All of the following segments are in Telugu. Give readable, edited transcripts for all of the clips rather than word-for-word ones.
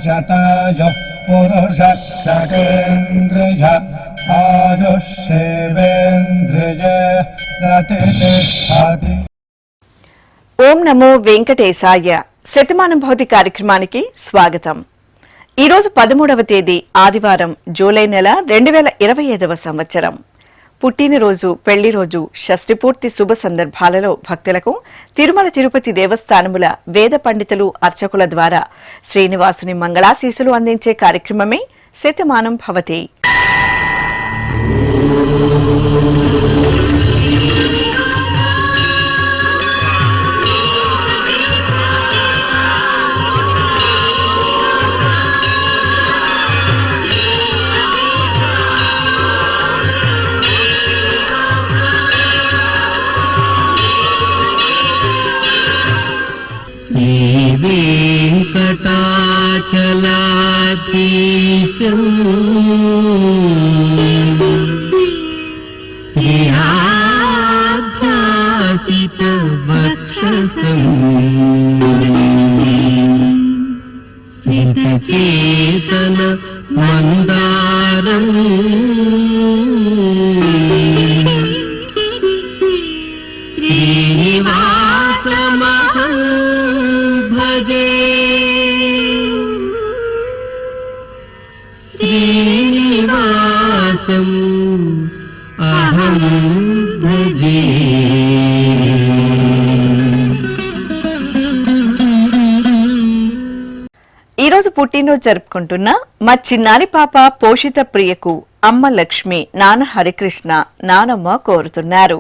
शतायुः पुरुषः शतेन्द्रिय आयुष्येवेन्द्रिये प्रतिष्ठति। ఓం నమో వెంకటేశాయ. శతమానం భౌతి కార్యక్రమానికి స్వాగతం. ఈరోజు 13వ తేదీ ఆదివారం, జూలై నెల 2025వ సంవత్సరం. పుట్టినరోజు, పెళ్లి రోజు, షష్ఠి పూర్తి శుభ సందర్భాలలో భక్తులకు తిరుమల తిరుపతి దేవస్థానముల వేద పండితులు, అర్చకుల ద్వారా శ్రీనివాసుని మంగళాశీసులు అందించే కార్యక్రమమే శతమానం భవతి. श्रीवेङ्कटाचलाधीशम् श्रीहाध्यासितवक्षसम् सितचेतन मन्दारम् श्रीनिवासमहं भजे, श्रीनिवासम् अहं भजे. ఈరోజు పుట్టినరోజు జరుపుకుంటున్న మా చిన్నారి పాప పోషిత ప్రియకు అమ్మ లక్ష్మి, నాన్న హరికృష్ణ, నానమ్మ కోరుతున్నారు.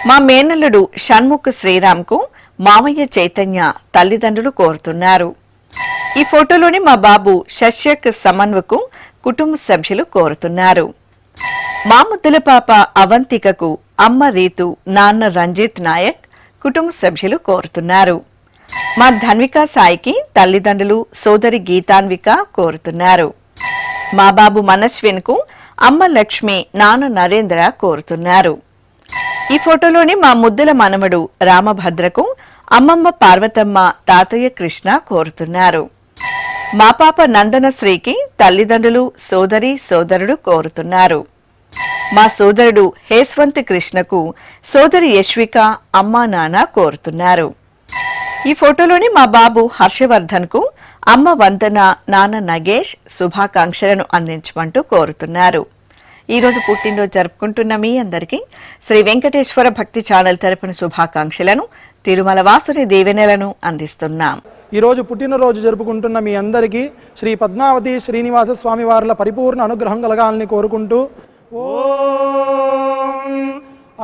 మా మేనల్లుడు షణ్ముఖ్ శ్రీరామ్కు మామయ్య చైతన్య తల్లిదండ్రులు కోరుతున్నారు. ఈ ఫోటోలోని మా బాబు శశ్యక్ సమన్వకు కుటుంబ సభ్యులు కోరుతున్నారు. మా ముద్దుల పాప అవంతికకు అమ్మ రీతు, నాన్న రంజిత్ నాయక్ కుటుంబ సభ్యులు కోరుతున్నారు. మా ధన్విక సాయికి తల్లిదండ్రులు, సోదరి గీతాన్విక కోరుతున్నారు. మా బాబు మనస్విన్ కు అమ్మ లక్ష్మి, నాన్న నరేంద్ర కోరుతున్నారు. ఈ ఫోటోలోని మా ముద్దుల మనవడు రామభద్రకు అమ్మమ్మ పార్వతమ్మ, తాతయ్య కృష్ణ కోరుతున్నారు. మా పాప నందనశ్రీకి తల్లిదండ్రులు, సోదరి సోదరుడు కోరుతున్నారు. మా సోదరుడు హేస్వంత్ కృష్ణకు సోదరి యశ్విక, అమ్మా నాన్న కోరుతున్నారు. ఈ ఫోటోలోని మా బాబు హర్షవర్ధన్ కు అమ్మ వందన, నాన్న నగేష్ శుభాకాంక్షలను అందించమంటూ కోరుతున్నారు. ఈ రోజు పుట్టినరోజు జరుపుకుంటున్న మీ అందరికీ శ్రీ వెంకటేశ్వర భక్తి ఛానల్ తరపున శుభాకాంక్షలను, తిరుమల వాసుని దీవెనలను అందిస్తున్నాం. ఈ రోజు పుట్టినరోజు జరుపుకుంటున్న మీ అందరికీ శ్రీ పద్మావతి శ్రీనివాస స్వామి వార్ల పరిపూర్ణ అనుగ్రహం కలగాలని కోరుకుంటూ ఓం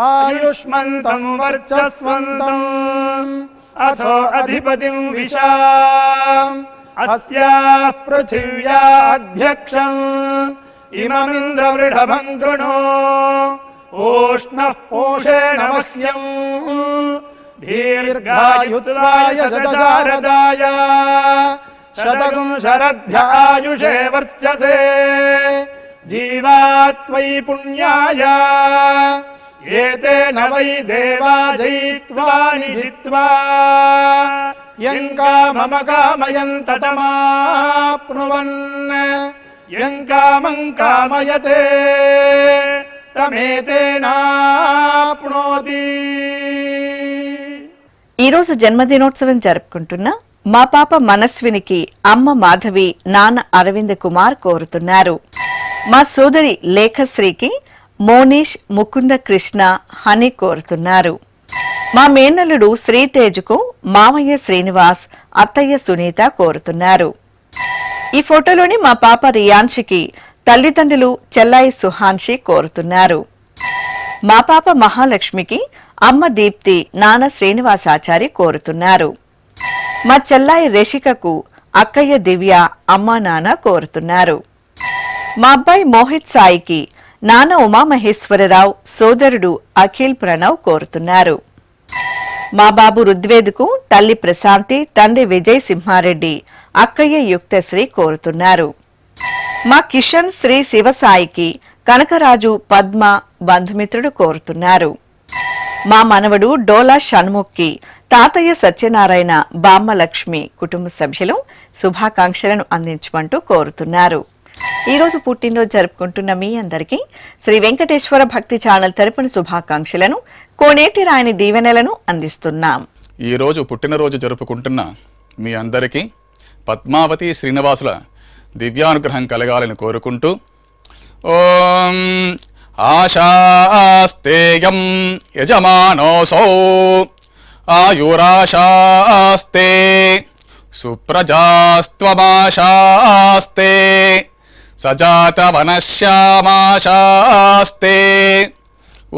ఆయుష్మంతం వర్చస్వంతం అథో అధిపతిం విశాం అస్యాః పృథివ్యాధ్యక్షం ఇమమింద్రవృఢభం కృణో ఓష్ణః పోషేణ మహ్యం దీర్ఘాయుత్వాయ శతశారదాయ శతగుం శరద్భ్యాయుషే వర్చసే జీవాత్వై పుణ్యాయ ఏతేన వై దేవా జయిత్వా నిజిత్వా యం కామమ కామయంత తమాప్నువన్ యం కామం కామయతే తమేతేనాప్నోతి. ఈరోజు జన్మదినోత్సవం జరుపుకుంటున్న మా పాప మనస్వినికి అమ్మ మాధవి, నాన్న అరవింద్ కుమార్ కోరుతున్నారు. మా సోదరి లేఖశ్రీకి మోనీష్, ముకుంద కృష్ణ, హని కోరుతున్నారు. మా మేనల్లుడు శ్రీతేజుకు మామయ్య శ్రీనివాస్, అత్తయ్య సునీత కోరుతున్నారు. ఈ ఫోటోలోని మా పాప రియాన్షికి తల్లిదండ్రులు చెల్లాయి సుహాన్షి కోరుతున్నారు. మా పాప మహాలక్ష్మికి అమ్మ దీప్తి, నాన్న శ్రీనివాసాచారి కోరుతున్నారు. మా చెల్లాయి రేషికకు అక్కయ్య దివ్య, అమ్మా నాన్న కోరుతున్నారు. మా అబ్బాయి మోహిత్ సాయికి నాన్న ఉమామహేశ్వరరావు, సోదరుడు అఖిల్ ప్రణవ్ కోరుతున్నారు. మా బాబు రుద్వేద్కు తల్లి ప్రశాంతి, తండ్రి విజయ్ సింహారెడ్డి, అక్కయ్య యుక్తశ్రీ కోరుతున్నారు. మా కిషన్ శ్రీ శివసాయికి కనకరాజు, పద్మ, బంధుమిత్రుడు కోరుతున్నారు. మా మనవడు డోలా షణ్ముఖ్కి తాతయ్య సత్యనారాయణ, బామ్మ లక్ష్మి కుటుంబ సభ్యులు శుభాకాంక్షలను అందించమంటూ కోరుతున్నారు. ఈ రోజు పుట్టినరోజు జరుపుకుంటున్న మీ అందరికీ శ్రీ వెంకటేశ్వర భక్తి ఛానల్ తరపున శుభాకాంక్షలను, కోనేటి రాయని దీవెనలను అందిస్తున్నాం. ఈ రోజు పుట్టినరోజు జరుపుకుంటున్న మీ అందరికీ పద్మావతి శ్రీనివాసుల దివ్యానుగ్రహం కలగాలని కోరుకుంటూ ఓం ఆశాస్తేయం యజమానోసౌ ఆయురాశాస్తే సుప్రజాస్త్వమాశాస్తే సజాతవనశ్యామాశాస్తే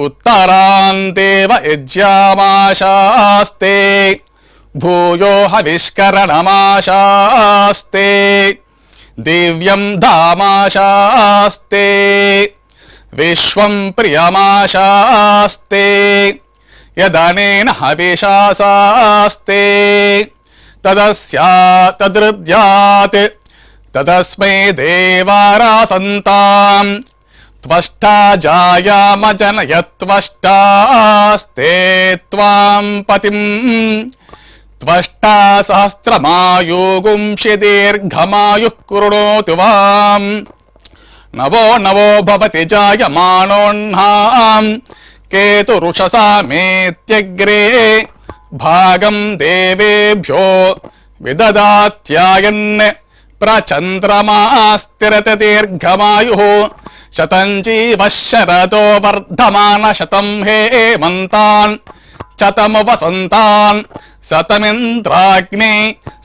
ఉత్తరాందేవ యజ్యామాశాస్తే భూయో హవిష్కరణమాశాస్తే దివ్యం ధామాశాస్తే విశ్వం ప్రియమాశాస్తే యదనేన హవిషాసాస్తే తదస్యాతదృద్యాత్ తదస్మై దేవారాసంతాం త్వష్టా జాయామజనయత్వష్టాస్తే త్వాం పతిం త్వష్టా సహస్రమాయుగుంషి దీర్ఘమాయుః కృణోతు వాం నవో నవో భవతి జాయమానోన్హాం కేతురుషసామేత్యగ్రే భాగం దేవేభ్యో విదదాత్యాయన్ ప్రచంద్రమా స్థిరత దీర్ఘమాయుః శతం జీవః శరదో వర్ధమాన శతం హేమంతాన్ శతము వసంతాన్ శతమింద్రాగ్నే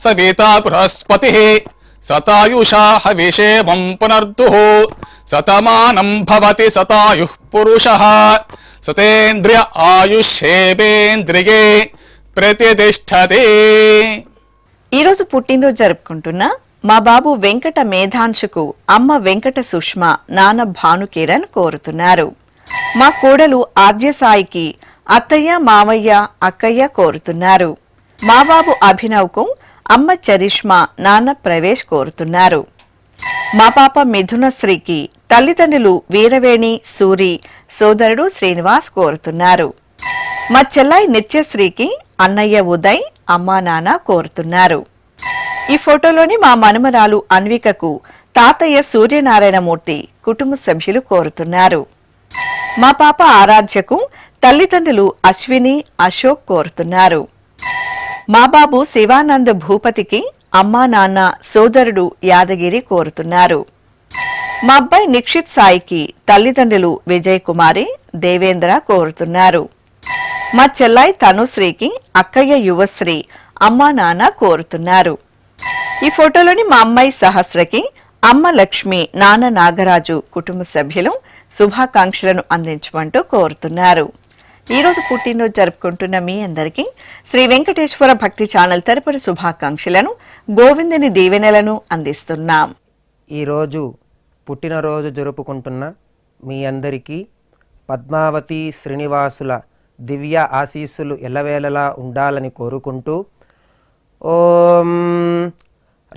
సవితా బృహస్పతిః శతాయుషా హవిషేమం పునర్దుః శతమానం భవతి శతాయుః పురుషః శతేంద్రియ ఆయుష్యేవేంద్రియే ప్రతిష్టతే. ఈరోజు పుట్టినరోజు జరుపుకుంటున్న మా బాబు వెంకట మేధాంశుకు అమ్మ వెంకట సుష్మ, నాన్న భానుకిరణ్ కోరుతున్నారు. మా కోడలు ఆద్యసాయికి అత్తయ్య, మామయ్య, అక్కయ్య కోరుతున్నారు. మా బాబు అభినవ్కు అమ్మ చరిష్మా, నాన్న ప్రవేశ్ కోరుతున్నారు. మా పాప మిథునశ్రీకి తల్లిదండ్రులు వీరవేణి, సూరి, సోదరుడు శ్రీనివాస్ కోరుతున్నారు. మా చెల్లాయి నిత్యశ్రీకి అన్నయ్య ఉదయ్, అమ్మా నాన్న కోరుతున్నారు. ఈ ఫోటోలోని మా మనుమరాలు అన్వికకు తాతయ్య సూర్యనారాయణమూర్తి కుటుంబ సభ్యులు కోరుతున్నారు. మా పాప ఆరాధ్యకు తల్లిదండ్రులు అశ్విని, అశోక్ కోరుతున్నారు. మా బాబు శివానంద్ భూపతికి అమ్మా నాన్న, సోదరుడు యాదగిరి కోరుతున్నారు. మా అబ్బాయి నిక్షిత్ సాయికి తల్లిదండ్రులు విజయ్ కుమారి, దేవేంద్ర కోరుతున్నారు. మా చెల్లాయి తనుశ్రీకి అక్కయ్య యువశ్రీ, అమ్మా నాన్న కోరుతున్నారు. ఈ ఫోటోలోని మా అమ్మాయి సహస్రకి అమ్మ లక్ష్మి, నాన్న నాగరాజు కుటుంబ సభ్యులు శుభాకాంక్షలను అందించమంటూ కోరుతున్నారు. ఈ రోజు పుట్టినరోజు జరుపుకుంటున్న మీ అందరికీ శ్రీ వెంకటేశ్వర భక్తి ఛానల్ తరపున శుభాకాంక్షలను, గోవిందుని దీవెనలను అందిస్తున్నాం. ఈరోజు పుట్టినరోజు జరుపుకుంటున్న మీ అందరికీ పద్మావతి శ్రీనివాసుల దివ్య ఆశీస్సులు ఎల్లవేళలా ఉండాలని కోరుకుంటూ ఓం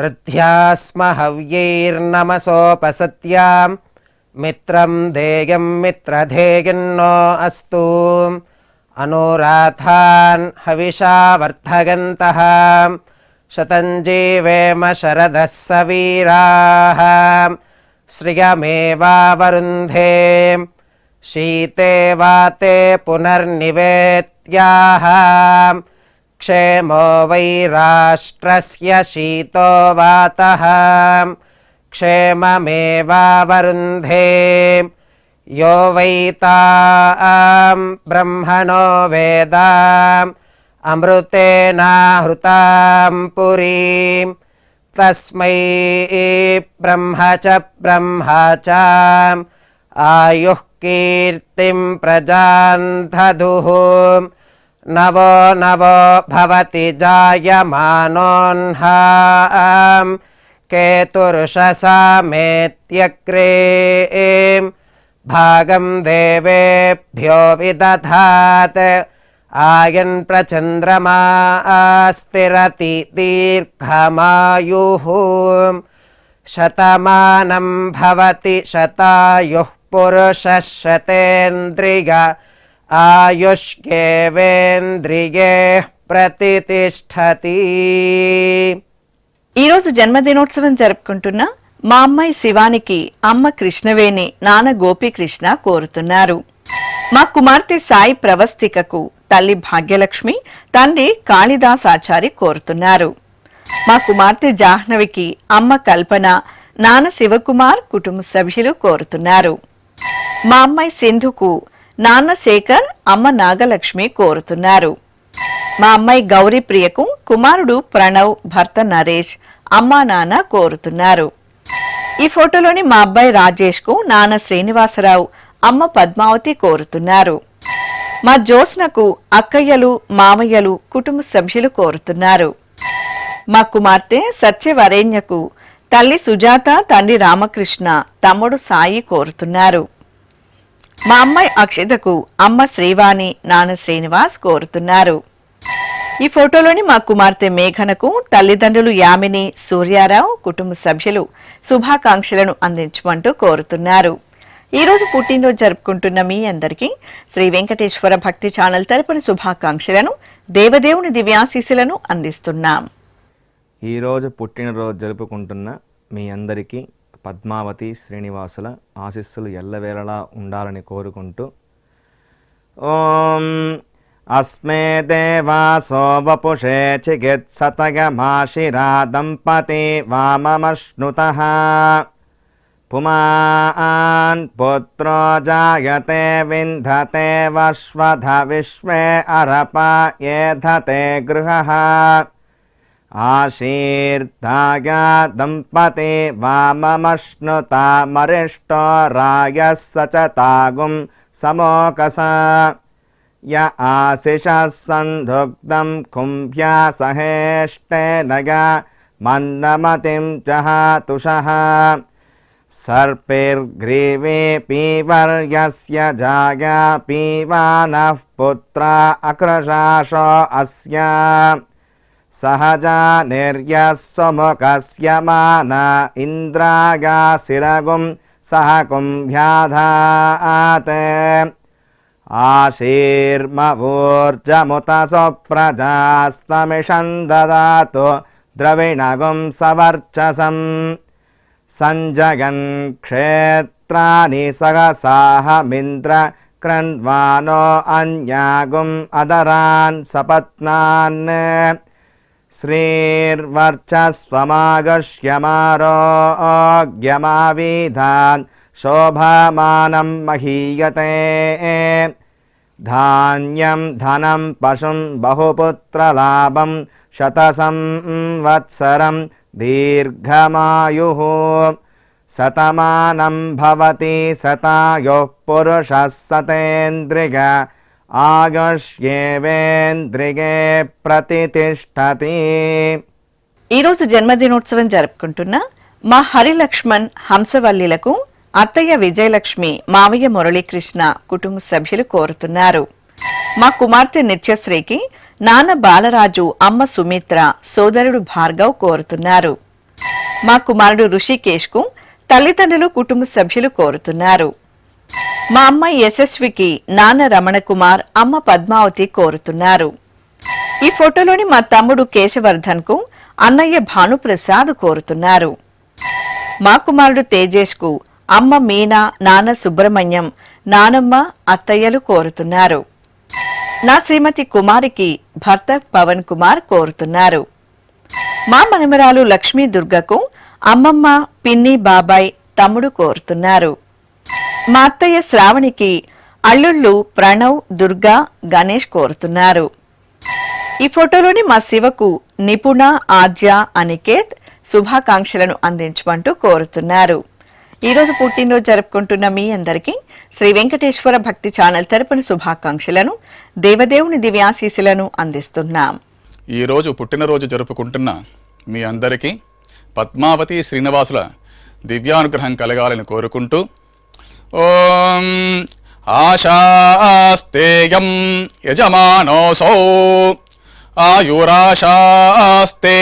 రథ్యాస్మ హవ్యైర్నమసోపసత్యాం మిత్రం ధేయం మిత్రధేయన్నో అస్తు అనురాధాన్ హవిషా వర్ధగంతః శతం జీవేమ శరదః సవీరాః శ్రియమేవావరుంధే శీతే వాతే పునర్నివేత్యాః క్షేమో వై రాష్ట్రస్య శీతో వాతః క్షేమమేవావరుంధే యో వై తాం బ్రహ్మణో వేద అమృతేనాహృతాం పురీం తస్మై బ్రహ్మ చ ఆయుః కీర్తిం ప్రజాం దదుః నవో నవో భవతి జాయమానోన్హాం కేతుర్షసామేత్యగ్రే భాగం దేవేభ్యో విదధాత్ ఆయన్ ప్రచంద్రమా స్థిరతి దీర్ఘమాయుః శతమానం భవతి శతాయుః పురుషः శతేంద్రియ ఆయుష్యేవేంద్రియే प्रतितिष्ठति। ఈరోజు జన్మదినోత్సవం జరుపుకుంటున్న మా అమ్మాయి శివానికి అమ్మ కృష్ణవేణి నాన్న గోపీకృష్ణ కోరుతున్నారు. మా కుమార్తె సాయి ప్రవస్తికకు తల్లి భాగ్యలక్ష్మి తండ్రి కాళిదాసాచారి కోరుతున్నారు. మా కుమార్తె జాహ్నవికి అమ్మ కల్పన నాన్న శివకుమార్ కుటుంబ సభ్యులు కోరుతున్నారు. మా అమ్మాయి సింధుకు నాన్న శేఖర్ అమ్మ నాగలక్ష్మి కోరుతున్నారు. మా అమ్మాయి గౌరీ ప్రియకు కుమారుడు ప్రణవ్ భర్త నరేష్ అమ్మా నాన్న కోరుతున్నారు. ఈ ఫోటోలోని మా అబ్బాయి రాజేష్ కు నాన్న శ్రీనివాసరావు అమ్మ పద్మావతి కోరుతున్నారు. మా జ్యోత్స్నకు అక్కయ్యలు మామయ్యలు కుటుంబ సభ్యులు కోరుతున్నారు. మా కుమార్తె సత్యవరేణ్యకు తల్లి సుజాత తండ్రి రామకృష్ణ తమ్ముడు సాయి కోరుతున్నారు. మా అమ్మాయి అక్షితకు అమ్మ శ్రీవాణి నాన్న శ్రీనివాస్ కోరుతున్నారు. ఈ ఫోటోలోని మా కుమార్తె మేఘనకు తల్లిదండ్రులు యామిని సూర్యారావు కుటుంబ సభ్యులు శుభాకాంక్షలను అందించమంటూ కోరుతున్నారు. ఈ రోజు పుట్టినరోజు జరుపుకుంటున్న మీ అందరికీ శ్రీ వెంకటేశ్వర భక్తి ఛానల్ తరపున శుభాకాంక్షలను దేవదేవుని దివ్యాశీస్సులను అందిస్తున్నాం. ఈరోజు పుట్టినరోజు జరుపుకుంటున్న మీ అందరికీ పద్మావతి శ్రీనివాసుల ఆశీస్సులు ఎల్లవేళలా ఉండాలని కోరుకుంటూ ఓం అస్మే దేవాసో వపుషే చికిత్సతయమాశిరా దంపతి వామమశ్నుతః పుమాన్ పుత్రో జాయతే వింధతే వశ్వధ విశ్వే అరప ఏధతే గృహః ఆశీర్దాయ దంపతి వామమశ్నుతా మరిష్టో రాయః సచతాగుం సమోకస య ఆశిషः సంధుగ్ధం కుంభ్యా సహేష్టేనయ మన్నమతిం జహాతుషః సర్పిర్గ్రీవే పీవర్యస్య జాయా పీవానః పుత్రా అక్రశాశో అస్య సహజా నిర్యస్సుముఖస్య మాన ఇంద్రాగాసిరగుం సహ కుంభ్యాధాత్ ఆశీర్మవోర్జముత సుప్రజాస్తమిషం దదాతు ద్రవిణగుం సవర్చసం సంజగన్ క్షేత్రాని సహసాహమింద్ర క్రన్వానో అన్యాగుం అదరాన్ సపత్నాన్ శ్రీర్వర్చస్వమాగశ్యమారోగ్యమావిధాన్ శోభమానం మహీయతే ధాన్యం ధనం పశుం బహుపుత్రలాభం శతసంవత్సరం దీర్ఘమాయుః శతమానం భవతి శతాయుః పురుషः శతేంద్రియ ఆయుష్యేవేంద్రియే ప్రతితిష్ఠతి. ఈరోజు జన్మదినోత్సవం జరుపుకుంటున్న మా హరిలక్ష్మణ్ హంసవల్లిలకు అత్తయ్య విజయలక్ష్మి మావయ్య మురళీకృష్ణ కుటుంబ సభ్యులు కోరుతున్నారు. మా కుమార్తె నిత్యశ్రీకి నాన్న బాలరాజు అమ్మ సుమిత్ర సోదరుడు భార్గవ్ కోరుతున్నారు. మా కుమారుడు ఋషికేష్ కు తల్లిదండ్రులు కుటుంబ సభ్యులు కోరుతున్నారు. మా అమ్మాయి యశస్వికి నాన్న రమణ కుమార్ అమ్మ పద్మావతి కోరుతున్నారు. ఈ ఫోటోలోని మా తమ్ముడు కేశవర్ధన్ కు అన్నయ్య భానుప్రసాద్ కోరుతున్నారు. మా కుమారుడు తేజేష్ కు అమ్మ మీనా నాన్న సుబ్రహ్మణ్యం నానమ్మ అత్తయ్యలు కోరుతున్నారు. నా శ్రీమతి కుమారికి భర్త పవన్ కుమార్ కోరుతున్నారు. మా మనమరాలు లక్ష్మీ దుర్గకు అమ్మమ్మ పిన్ని బాబాయ్ తమ్ముడు కోరుతున్నారు. మా అత్తయ్య శ్రావణికి అల్లుళ్ళు ప్రణవ్ దుర్గా గణేష్ కోరుతున్నారు. ఈ ఫోటోలోని మా శివకు నిపుణ ఆద్య అనికేత్ శుభాకాంక్షలను అందించమంటూ కోరుతున్నారు. ఈరోజు పుట్టినరోజు జరుపుకుంటున్న మీ అందరికీ శ్రీ వెంకటేశ్వర భక్తి ఛానల్ తరపున శుభాకాంక్షలను దేవదేవుని దివ్యాశీస్సులను అందిస్తున్నాం. ఈరోజు పుట్టినరోజు జరుపుకుంటున్న మీ అందరికీ పద్మావతి శ్రీనివాసుల దివ్యానుగ్రహం కలగాలని కోరుకుంటూ ఓం ఆశాస్తేయం యజమానోసౌ ఆయురాశాస్తే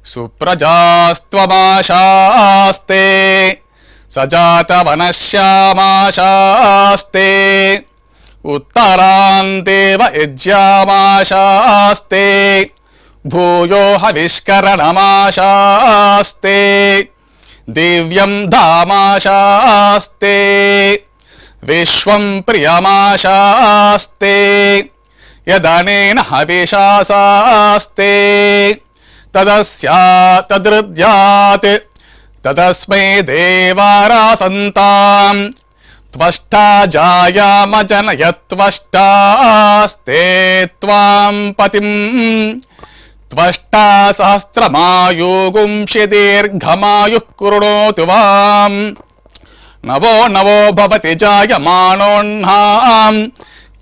సుప్రజాస్త్వమాశాస్తే సజాత వనశ్యామాశాస్తే ఉత్తరాంతేవ యజ్యామాశాస్తే భూయో హవిష్కరణమాశాస్తే దివ్యం ధామాశాస్తే విశ్వం ప్రియమాశాస్తే యదనేన హవిషాసాస్తే తదృద్యాత్ తదస్మై దేవారాసంతాం త్వష్టా జాయామజనయత్వష్టాస్తే త్వాం పతిం త్వష్టా సహస్రమాయుగుంషి దీర్ఘమాయుః కృణోతు వాం నవో నవో భవతి జాయమానోన్నాం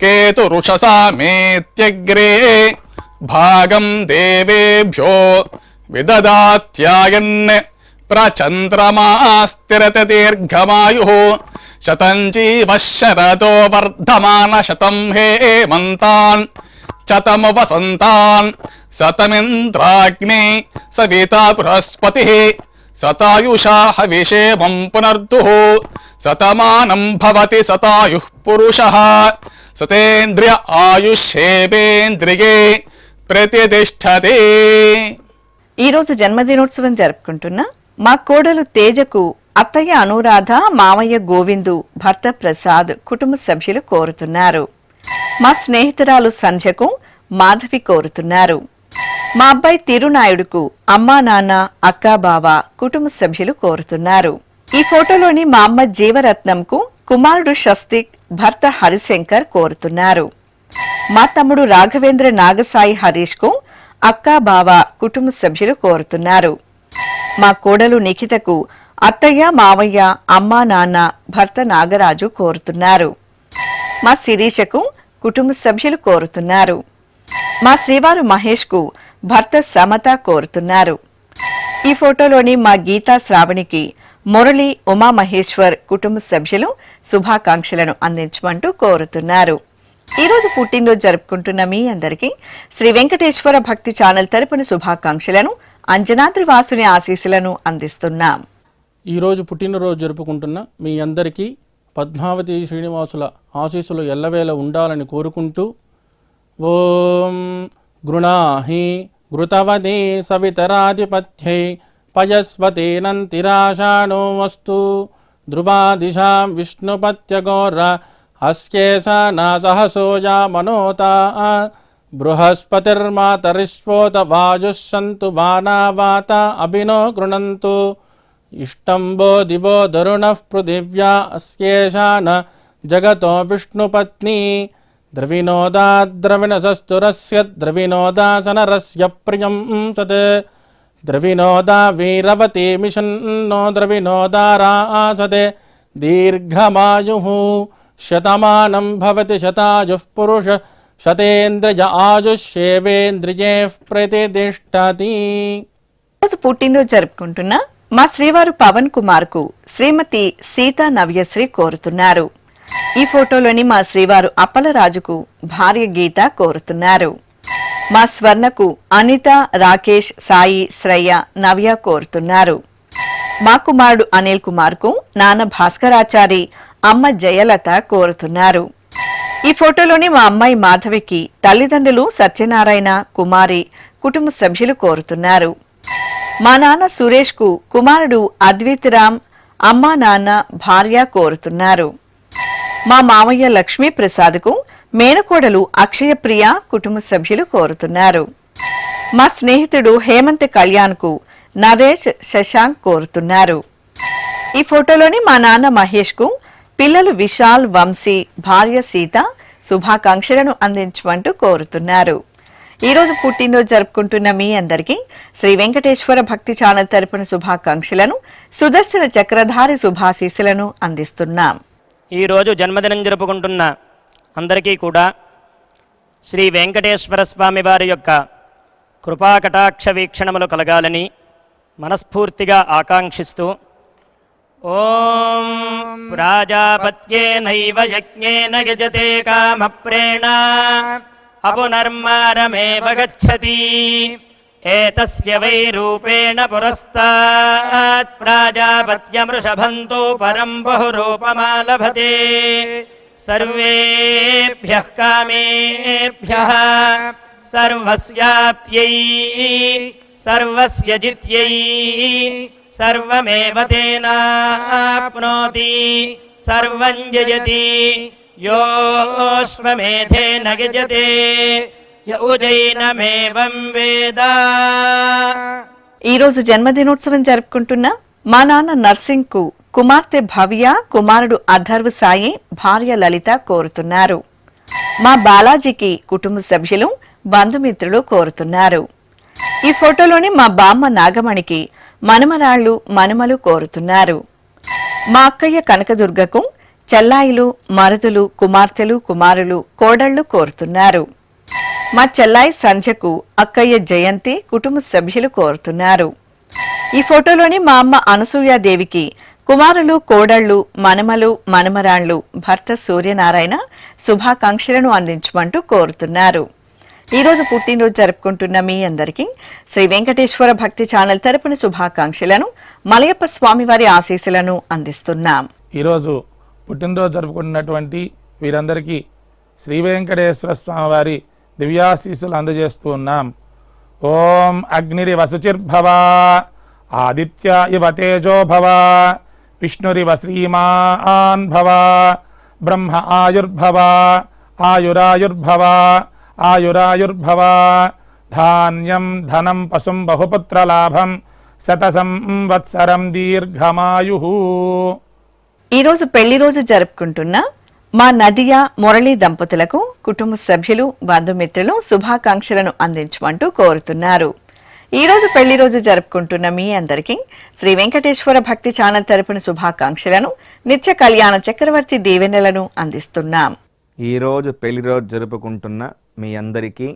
కేతురుషసామేత్యగ్రే భాగం దేవేభ్యో విదదాత్యాయన్ ప్రచంద్రమాస్తిరత దీర్ఘమాయుః శతం జీవః శరదో వర్ధమాన శతం హేమంతాన్ శతము వసంతాన్ శతమింద్రాగ్ని సవితా బృహస్పతిః శతాయుషా హవిషేమం పునర్దుః శతమానం భవతి శతాయుః పురుషః సతేంద్రియ ఆయుష్యేవేంద్రియే ప్రతిష్టతే. ఈరోజు జన్మదినోత్సవం జరుపుకుంటున్న మా కోడలు తేజకు అత్తయ్య అనురాధ, మామయ్య గోవిందు, భర్త ప్రసాద్ కుటుంబ సభ్యులు కోరుతున్నారు. మా స్నేహితురాలు సంధ్యకు మాధవి కోరుతున్నారు. మా అబ్బాయి తిరునాయుడుకు అమ్మా నాన్న, అక్కా బావ కుటుంబ సభ్యులు కోరుతున్నారు. ఈ ఫోటోలోని మా అమ్మ జీవరత్నంకు కుమారుడు షస్తిక్, భర్త హరిశంకర్ కోరుతున్నారు. మా తమ్ముడు రాఘవేంద్ర నాగసాయి హరీష్ కు అక్కా బావ కుటుంబ సభ్యులు కోరుతున్నారు. మా కోడలు నిఖితకు అత్తయ్య, మావయ్య, అమ్మా నాన్న, భర్త నాగరాజు కోరుతున్నారు. మా శిరీషకు కుటుంబ సభ్యులు కోరుతున్నారు. మా శ్రీవారు మహేష్ కు భర్త సమత కోరుతున్నారు. ఈ ఫోటోలోని మా గీతా శ్రావణికి మురళి, ఉమామహేశ్వర్ కుటుంబ సభ్యులు శుభాకాంక్షలను అందించమంటూ కోరుతున్నారు. ఈరోజు పుట్టినరోజు జరుపుకుంటున్న మీ అందరికీ శ్రీ వెంకటేశ్వర భక్తి ఛానల్ తరపున శుభాకాంక్షలను, అంజనాద్రి వాసుని ఆశీస్సులను అందిస్తున్నాం. ఈరోజు పుట్టినరోజు జరుపుకుంటున్న మీ అందరికీ పద్మావతి శ్రీనివాసుల ఆశీస్సులు ఎల్లవేళ ఉండాలని కోరుకుంటూ ఓం గృణాహి ఘృతవదే సవితరాధిపత్యై పయస్వతేనంతిరాషాణో వస్తు ధ్రువాదిశాం విష్ణుపత్యగోర అస్యేషా సహసోజా మనోతా బృహస్పతిర్మాతరిష్వోత వాజుః సంతు వానావాత అభినో గృణంతు ఇష్టంబో దివో దరుణః పృథివ్యా అస్యేషాన జగతో విష్ణుపత్ని ద్రవినోదా ద్రవిణసస్తురస్య ద్రవినోదాసనరస్య ప్రియం సత్ ద్రవినోదా వీరవతి మిషన్నో ద్రవినోదారాసతే దీర్ఘమాయుః శతమానం భవతి శతాయుః పురుష శతేంద్రియ ఆయుష్యేవేంద్రియే ప్రతిష్టతి. రోజు పుట్టినరోజు జరుపుకుంటున్న మా శ్రీవారు పవన్ కుమార్ కు శ్రీమతి సీతా నవ్యశ్రీ కోరుతున్నారు. ఈ ఫోటోలోని మా శ్రీవారు అప్పలరాజుకు భార్య గీత కోరుతున్నారు. మా స్వర్ణకు అనిత, రాకేష్, సాయి, శ్రయ్య, నవ్య కోరుతున్నారు. మా కుమారుడు అనిల్ కుమార్ కు నాన్న భాస్కరాచారి, అమ్మ జయలత కోరుతున్నారు. ఈ ఫోటోలోని మా అమ్మాయి మాధవికి తల్లిదండ్రులు సత్యనారాయణ, కుమారి కుటుంబ సభ్యులు కోరుతున్నారు. మా నాన్న సురేష్ కు కుమారుడు అద్వితరామ్, అమ్మా నాన్న, భార్య కోరుతున్నారు. మా మామయ్య లక్ష్మీ ప్రసాద్ కు మేనకోడలు అక్షయ ప్రియ కుటుంబ సభ్యులు కోరుతున్నారు. మా స్నేహితుడు హేమంత్ కళ్యాణ్ కు నరేష్, శశాంక్ కోరుతున్నారు. ఈ ఫోటోలోని మా నాన్న మహేష్ కు పిల్లలు విశాల్, వంశీ, భార్య సీత శుభాకాంక్షలను అందించమంటూ కోరుతున్నారు. ఈరోజు పుట్టినరోజు జరుపుకుంటున్న మీ అందరికీ శ్రీ వెంకటేశ్వర భక్తి ఛానల్ తరపున శుభాకాంక్షలను, సుదర్శన చక్రధారి శుభాశీస్సులను అందిస్తున్నాం. ఈరోజు జన్మదినం జరుపుకుంటున్న అందరికీ కూడా శ్రీ వెంకటేశ్వర స్వామి వారి యొక్క కృపాకటాక్ష వీక్షణములు కలగాలని మనస్ఫూర్తిగా ఆకాంక్షిస్తూ ఓం ప్రాజాపత్యేనైవ యజ్ఞేన యజతే కామప్రేణ అపునర్మారమేవ గచ్చతి ఏతస్య వై రూపేణ పురస్తాత్ ప్రాజాపత్యమృషభంతో పరం బహురూపమాలభతే सर्वेभ्यः कामेभ्यः सर्वस्याप्त्यै सर्वस्य जित्यै सर्वमेव तेनाप्नोति सर्वं जयति योऽश्वमेधेन यजते य उजैनमेवं वेद। ఈ రోజు జన్మదినోత్సవం జరుపుకుంటున్న మా నాన్న నర్సింగ్ కు కుమార్తె భవ్య, కుమారుడు అథర్వ్ సాయి, భార్య లలిత కోరుతున్నారు. మా బాలాజీకి కుటుంబ సభ్యులు, బంధుమిత్రులు కోరుతున్నారు. ఈ ఫోటోలోని మా బామ్మ నాగమణికి మనమరాళ్లు, మనుమలు కోరుతున్నారు. మా అక్కయ్య కనకదుర్గకు చెల్లాయిలు, మరుదులు, కుమార్తెలు, కుమారులు, కోడళ్లు కోరుతున్నారు. మా చెల్లాయి సంధ్యకు అక్కయ్య జయంతి, కుటుంబ సభ్యులు కోరుతున్నారు. ఈ ఫోటోలోని మా అమ్మ అనసూయాదేవికి కుమారులు, కోడళ్లు, మనమలు, మనమరాళ్లు, భర్త సూర్యనారాయణ శుభాకాంక్షలను అందించమంటూ కోరుతున్నారు. ఈ రోజు పుట్టినరోజు జరుపుకుంటున్న మీ అందరికీ శ్రీ వెంకటేశ్వర భక్తి ఛానల్ తరపున శుభాకాంక్షలను, మలయప్ప స్వామివారి ఆశీస్సులను అందిస్తున్నాం. ఈరోజు పుట్టినరోజు జరుపుకుంటున్నటువంటి వీరందరికీ శ్రీ వెంకటేశ్వర స్వామివారి దివ్యాశీస్సులు అందజేస్తూ ఉన్నాం. ఓం అగ్నిరివ శుచిర్భవ, ఆదిత్య ఇవ తేజో భవ, విష్ణురివ శ్రీమాన్ భవ, బ్రహ్మ ఆయుర్భవ, ఆయురాయుర్భవ, ఆయురాయుర్భవ, ధాన్యం ధనం పశుం బహుపుత్రలాభం, శతసంవత్సరం దీర్ఘమాయు. ఈరోజు పెళ్లి రోజు జరుపుకుంటున్న మా నదియా, మురళీ దంపతులకు కుటుంబ సభ్యులు, బంధుమిత్రులు శుభాకాంక్షలను అందించమంటూ కోరుతున్నారు. ఈ రోజు పెళ్లి రోజు జరుపుకుంటున్న మీ అందరికీ శ్రీ వెంకటేశ్వర భక్తి ఛానల్ తరపున శుభాకాంక్షలను, నిత్య కళ్యాణ చక్రవర్తి దీవెనలను అందిస్తున్నాం. ఈరోజు పెళ్లి రోజు జరుపుకుంటున్న మీ అందరికీ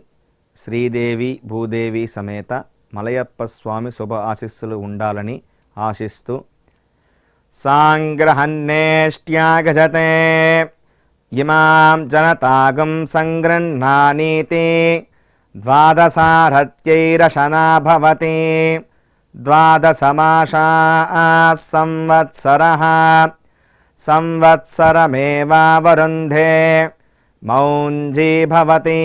శ్రీదేవి భూదేవి సమేత మలయప్ప స్వామి శుభ ఆశీస్సులు ఉండాలని ఆశిస్తూ సాంగ్రహన్నేష్ట్యాగజతే ఇమాం జనతాగం సంగృహ్ణానీతి ద్వాదశారథ్యైరశనా భవతి ద్వాదశమాసా సంవత్సరః సంవత్సరమేవావరుంధే మౌంజీ భవతి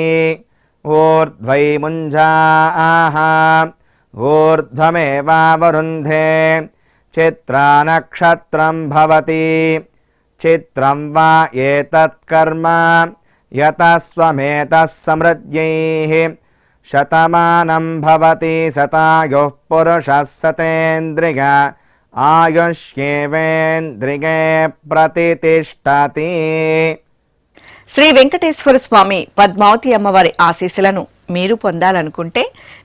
ఊర్ధ్వై ముంజాః ఊర్ధ్వమేవావరుంధే చిత్రా నక్షత్రం భవతి చిత్రం వా ఏతత్కర్మ యతస్వమేతః సమృద్ధ్యైః శతమానం భవతి శతాయుః పురుషः శతేంద్రియ ఆయుష్యేవేంద్రిగే ప్రతితిష్టతి. శ్రీ వెంకటేశ్వర స్వామి పద్మావతి అమ్మవారి ఆశీస్సులను మీరు పొందాలనుకుంటే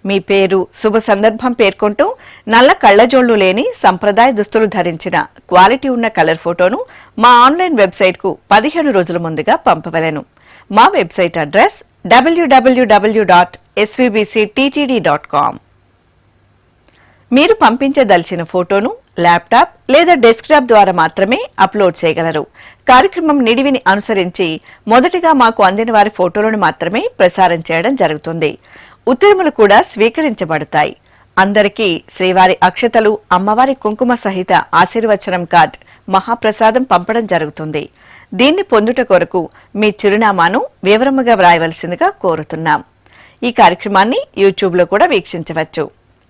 మీ పేరు, శుభ సందర్భం పేర్కొంటూ నల్ల కళ్లజోళ్లు లేని సంప్రదాయ దుస్తులు ధరించిన క్వాలిటీ ఉన్న కలర్ ఫోటోను మా ఆన్లైన్ వెబ్సైట్కు 15 రోజుల ముందుగా పంపవలెను. మా వెబ్సైట్ అడ్రస్ www.svbcttd.com. మీరు పంపించదలిచిన ఫోటోను ల్యాప్టాప్ లేదా డెస్క్టాప్ ద్వారా మాత్రమే అప్లోడ్ చేయగలరు. కార్యక్రమం నిడివిని అనుసరించి మొదటిగా మాకు అందిన వారి ఫోటోలను మాత్రమే ప్రసారం చేయడం జరుగుతుంది. ఉత్తరములు కూడా స్వీకరించబడతాయి. అందరికీ శ్రీవారి అక్షతలు, అమ్మవారి కుంకుమ సహిత ఆశీర్వచనం కార్డ్, మహాప్రసాదం పంపడం జరుగుతుంది. దీన్ని పొందుట కొరకు మీ చిరునామాను వివరముగా వ్రాయవలసిందిగా కోరుతున్నాం. ఈ కార్యక్రమాన్ని యూట్యూబ్లో కూడా వీక్షించవచ్చు.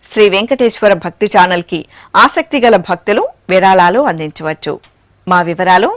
శ్రీ వెంకటేశ్వర భక్తి ఛానల్కి ఆసక్తి గల భక్తులు విరాళాలు అందించవచ్చు. మా వివరాలు: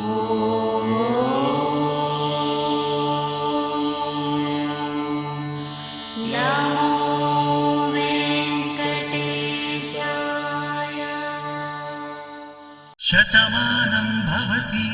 Oh శతమానం భవతి